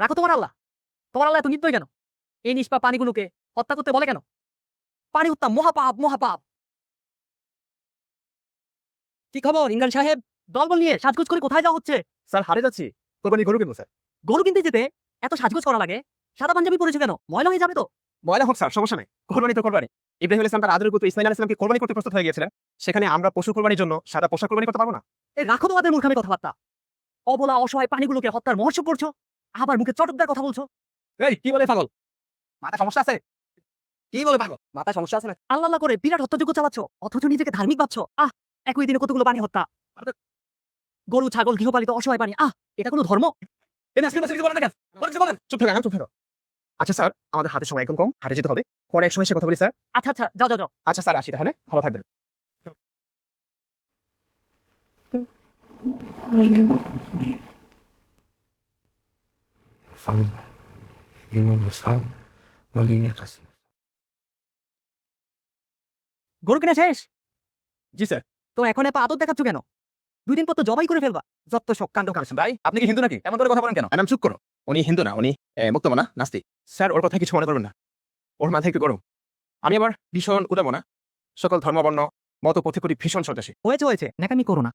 রাখো তোমার আল্লাহ। তোমার আল্লাহ এত নির্দয় কেন? এই নিষ্পাপ প্রাণীগুলোকে হত্যা করতে বলে কেন? পানি হত্যা মহাপাপ, মহাপাপ। কি খবর ইমরান সাহেব? দলবল নিয়ে সাজগোজ করে কোথায় যাওয়া হচ্ছে? স্যার হারে যাচ্ছি, কোরবানি গরু কিনবো স্যার। গরু কিনতে যেতে এত সাজগোজ করা লাগে? সাদা পাঞ্জাবি পরেছো কেন? ময়লা হয়ে যাবে তো। ময়লা হোক স্যার, সমস্যা নেই, কোরবানি তো কোরবানি। ইব্রাহিম আলাইহিস সালাম তার আদরের পুত্র ইসমাইল আলাইহিস সালামকে কোরবানি করতে প্রস্তুত হয়ে গিয়েছিলেন। সেখানে আমরা পশু কোরবানির জন্য সাদা পোশাক কোরবানি করতে পারবো না? রাখো তোমাদের মূর্খামি কথাবার্তা। অবলা অসহায় প্রাণীগুলোকে হত্যার মহোৎসব করছো, আবার মুখে চটকদার কথা বলছো। এই কি বলে পাগল? মাথা সমস্যা আছে? কি বলে পাগল? মাথা সমস্যা আছে না? আল্লাহ আল্লাহ করে বিরাট হত্যাযোগ্য চালাচ্ছ, অথচ নিজেকে ধার্মিক ভাবছো। একই দিনে কতগুলো পানি হত্যা। গরু ছাগল গৃহপালিত অসহায় প্রাণী, এটা কোনো ধর্ম? আজকে কিছু বলেন না কেন? কিছু বলেন, চুপ থাকো, চুপ থাকো। আচ্ছা স্যার, আমাদের হাতে সময় একদম কম, হাটে যেতে হবে, পরে এক সময় এসে কথা বলি স্যার। আচ্ছা আচ্ছা, যাও যাও যাও। আচ্ছা স্যার, আসি তাহলে, ভালো থাকবেন। গরু কিনা শেষ? জি স্যার। তো এখন এত আদর দেখাচ্ছ কেন? 2 দিন পর তো জবাই করে ফেলবা। যত সব কাণ্ড কারখানা। ভাই, আপনি কি হিন্দু নাকি? এমন করে কথা বলেন কেন? ম্যাডাম চুপ করো। উনি হিন্দু না, উনি মুক্তমনা নাস্তিক। স্যার ওর কথা কিছু মনে করবেন না, ওর মাথায় একটু গরম। আমি আবার ভীষণ উদামনা, সকল ধর্মবর্ণ মত পথে করি ভীষণ সন্ত্রাসী। হয়েছে হয়েছে, ন্যাকামি করো না।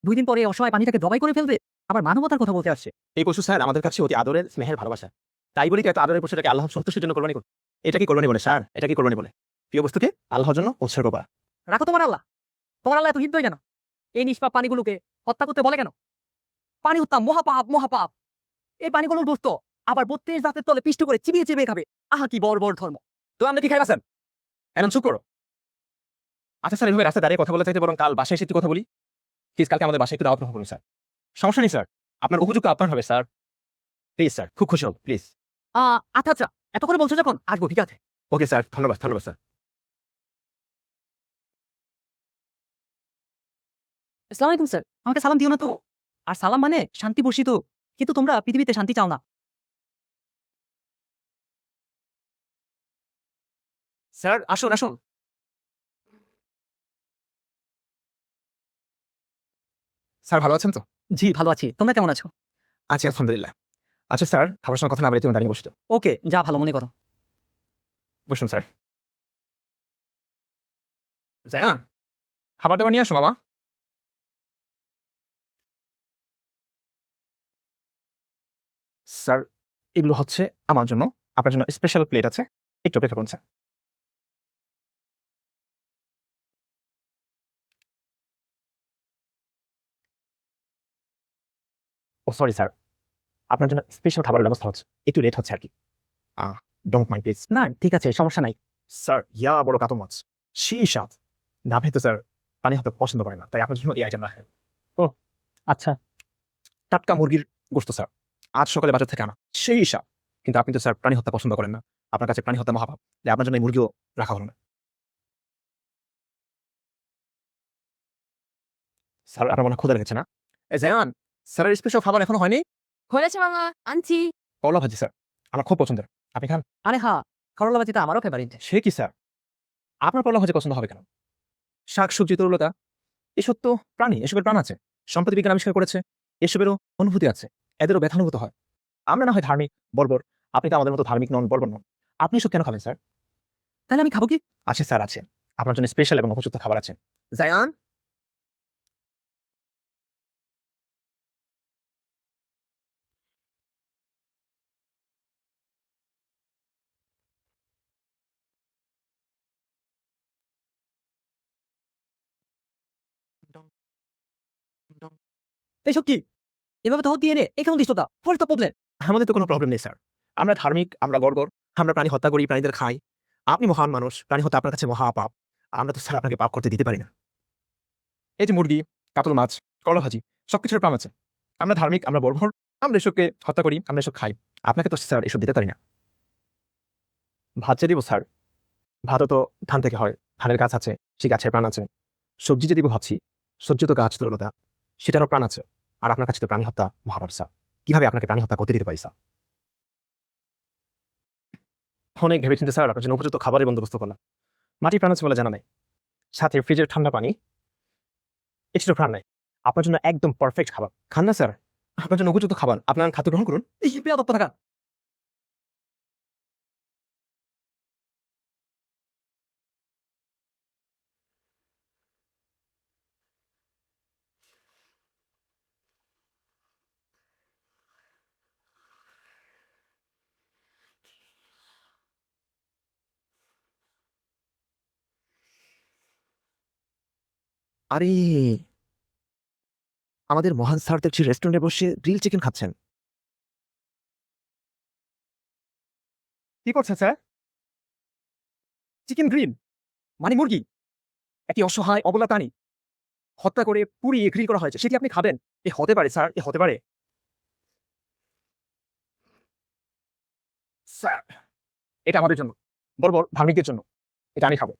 2 দিন পরে এই অসহায় পানিটাকে জবাই করে ফেলবে, আবার মানবতার কথা বলতে আসছে। এই পশু স্যার আমাদের কাছে অতি আদরের, স্নেহের, ভালোবাসা। তাই বলি তো এত আদরের পশুটাকে আল্লাহ সন্তুষ্টির জন্য কোরবানি করি। এটা কি কোরবানি বলে স্যার? এটা কি কোরবানি বলে? প্রিয় বস্তুকে আল্লাহর জন্য উৎসর্গ করা। রাখো তোমার আল্লাহ। তোমার আল্লাহ এত হৃদয় কেন? এই নিষ্পাপ প্রাণীগুলোকে হত্যা করতে বলে কেন? পানি হত্যা মহাপাপ, মহাপাপ। এই পানিগুলোর দোস্ত আবার 32 দাঁতের তলে পিষ্ট করে চিবিয়ে চিবিয়ে খাবে। কি বড় বড় ধর্ম। তো আমরা কি খাইবাছেন? এখন চুপ করো। আচ্ছা স্যার, এভাবে রাস্তায় দাঁড়িয়ে কথা বলে চাইতে বরং কাল বাসায় এসে একটু কথা বলি। প্লিজ কালকে আমাদের বাসায় একটু দাওয়াত গ্রহণ করুন স্যার। সমস্যা নেই স্যার, আপনার উপযুক্ত আপনার হবে স্যার। প্লিজ স্যার, খুব খুশি হব প্লিজ। আচ্ছা আচ্ছা, এত করে বলছো যখন আসবো, ঠিক আছে। ওকে স্যার, ধন্যবাদ ধন্যবাদ স্যার। আসসালামু আলাইকুম স্যার, আমাকে সালাম দিও না তো। আর সালাম মানে শান্তি বর্ষিত, কিন্তু তোমরা পৃথিবীতে শান্তি চাও না। স্যার আসুন আসুন। স্যার ভালো আছেন তো? জি ভালো আছি, তোমরা কেমন আছো? আছি আলহামদুলিল্লাহ। আচ্ছা স্যার, খাবার সময় কথা না বলে তুমি দাঁড়িয়ে বসতো। ওকে, যা ভালো মনে করো। বসুন স্যার। জায়া, খাবার দাবার নিয়ে আসো মামা। স্যার এগুলো হচ্ছে আমার জন্য, আপনার জন্য স্পেশাল প্লেট আছে, একটু অপেক্ষা করুন স্যার। ও সরি স্যার, আপনার জন্য স্পেশাল খাবার ব্যবস্থা হচ্ছে, একটু লেট হচ্ছে আর কি। Don't mind please. না ঠিক আছে, সমস্যা নাই। স্যার ইয়া বড় কাতল মাছ, সেই স্বাদ। না ভেতো স্যার পানি হতে পছন্দ করে না, তাই আপনার জন্য এই আইটেম রাখেন। আচ্ছা, টাটকা মুরগির গোশত স্যার, আজ সকালে বাজার থেকে আনা, সেই স্বাদ। কিন্তু আপনি তো স্যার প্রাণী হত্যা পছন্দ করেন না, আপনার কাছে প্রাণী হত্যা মহাপাপ, তাই আপনার জন্য এই মুরগিও রাখা হলো না। স্যার আপনার মনে হয় ক্ষুধা লেগেছে না? এই জায়ান, স্যারের স্পেশাল খাবার এখনো হয়নি। হয়েছে মামা, আনছি। করলা ভাজি স্যার, আমার খুব পছন্দের, আপনি খান। আরে করলা ভাজিটা আমারও ফেভারিট। সে কি স্যার, আপনার করলা ভাজি পছন্দ হবে কেন? শাক সবজি তরুলতা, এসব তো প্রাণী, এসবের প্রাণ আছে। সম্প্রতি বিজ্ঞান আবিষ্কার করেছে এসবেরও অনুভূতি আছে, এদেরও ব্যথানুভূত হয়। আমরা না হয় ধার্মিক, বর্বর, আপনি তো আমাদের মতো ধার্মিক নন, বর্বর নন। আপনি সব কেন খাবেন স্যার? তাহলে আমি খাবো কি? আছে স্যার আছে, আপনার জন্য স্পেশাল এবং উপযুক্ত খাবার আছে। জায়ান, এইসব কি? এভাবে তো দিয়ে নে, এখানে দৃষ্টতা হোয়াটস দ্য প্রবলেম? আমাদের তো কোনো প্রবলেম নেই স্যার, আমরা ধার্মিক, আমরা বর্বর, আমরা প্রাণী হত্যা করি, প্রাণীদের খাই। আপনি মহান মানুষ, প্রাণী হত্যা আপনার কাছে মহাপাপ। আমরা তো স্যার আপনাকে পাপ করতে দিতে পারি না। এই যে মুরগি, কাতল মাছ, করলা ভাজি, সবকিছুর প্রাণ আছে। আমরা ধার্মিক, আমরা বর্বর, আমরা এসবকে হত্যা করি, আমরা এসব খাই। আপনাকে তো স্যার এসব দিতে পারি না। ভাত যে দিব স্যার, ভাতও তো ধান থেকে হয়, ধানের গাছ আছে, সেই গাছের প্রাণ আছে। সবজি যে দিব ভাবছি, সবজি তো গাছ তরলতা, সেটারও প্রাণ আছে। আর আপনার কাছে তো প্রাণী হত্যা মহাপাপ স্যার, কিভাবে আপনাকে প্রাণী হত্যা করতে দিতে পারি স্যার? অনেক ভেবেচিন্তে স্যার আপনার জন্য উপযুক্ত খাবারের বন্দোবস্ত করলাম। মাটি প্রাণ আছে বলে জানা নাই, সাথে ফ্রিজের ঠান্ডা পানি, এক্সট্রা প্রাণ নাই। আপনার জন্য একদম পারফেক্ট খাবার, খান না স্যার, আপনার জন্য উপযুক্ত খাবার, আপনার খাদ্য গ্রহণ করুন। এই বেয়াদব থাকা আরে আমাদের মহান স্যার দেখছি রেস্টুরেন্টে বসে গ্রিল চিকেন খাচ্ছেন। কি করছেন স্যার? চিকেন গ্রিল মানে মুরগি, একটি অসহায় অবলা প্রাণী হত্যা করে পুড়িয়ে গ্রিল করা হয়েছে, সেটি আপনি খাবেন? এ হতে পারে স্যার, এ হতে পারে? স্যার, এটা আমাদের জন্য, বড় বড় ধার্মিকদের জন্য, এটা আমি খাবো।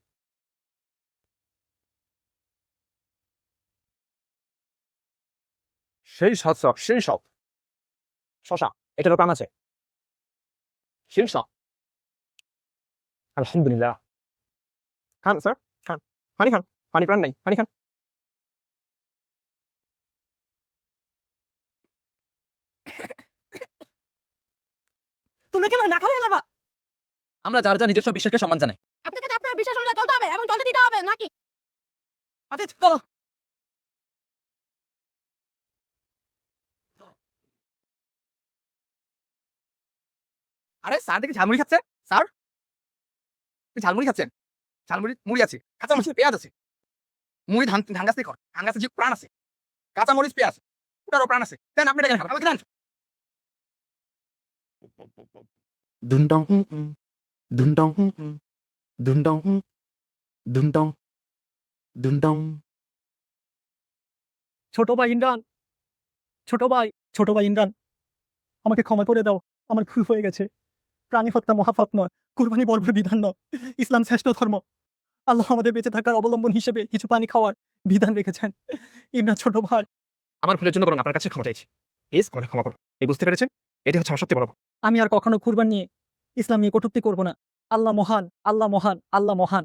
সেই স্বাদ স্যার, সেই স্বাদ। শশা, এটারও প্রাণ আছে। সেই স্বাদ। আলহামদুলিল্লাহ। খান স্যার, খান। পানি খান, পানি প্রাণ নাই, পানি খান। তুমি কেন না খাবে না? আমরা যার যার নিজস্ব বিশ্বাসকে সম্মান জানাই। আপনাকে তো আপনার বিশ্বাস অনুযায়ী চলতে হবে এবং চলতে দিতে হবে নাকি? আচ্ছা চলো। আরে স্যার দেখি ঝালমুড়ি খাচ্ছে। স্যার, আপনি ঝালমুড়ি খাচ্ছেন? ঝালমুড়ি মুড়ি আছে, কাঁচা মরিচ পেঁয়াজ আছে। মুড়ি ধান ধান গাছ থেকে খড়, ধান গাছে যে প্রাণ আছে। কাঁচা মরিচ পেঁয়াজ, ওটারও প্রাণ আছে। দেন আপনি এটা কেন খাবেন? আমাকে দেন। দুনডং দুনডং দুনডং দুনডং দুনডং। ছোট ভাই ইমরান, ছোট ভাই, ছোট ভাই ইমরান, আমাকে ক্ষমা করে দাও, আমার ভুল হয়ে গেছে। প্রাণী হত্যা মহাপাপ নয়, কুরবানি বর্বর বিধান নয়, ইসলাম শ্রেষ্ঠ ধর্ম। আল্লাহ আমাদের বেঁচে থাকার অবলম্বন হিসেবে কিছু পানি খাওয়ার বিধান রেখেছেন। ইমরান ছোট ভাই, আমার ভুলের জন্য বরং আপনার কাছে ক্ষমা চাইছি। প্লিজ আমাকে ক্ষমা করুন। এই বুঝতে পেরেছেন? এটি হচ্ছে আমার সবচেয়ে বড় ভুল। আমি আর কখনো কুরবান নিয়ে ইসলাম নিয়ে কটূক্তি করব না। আল্লাহ মহান, আল্লাহ মহান, আল্লাহ মহান।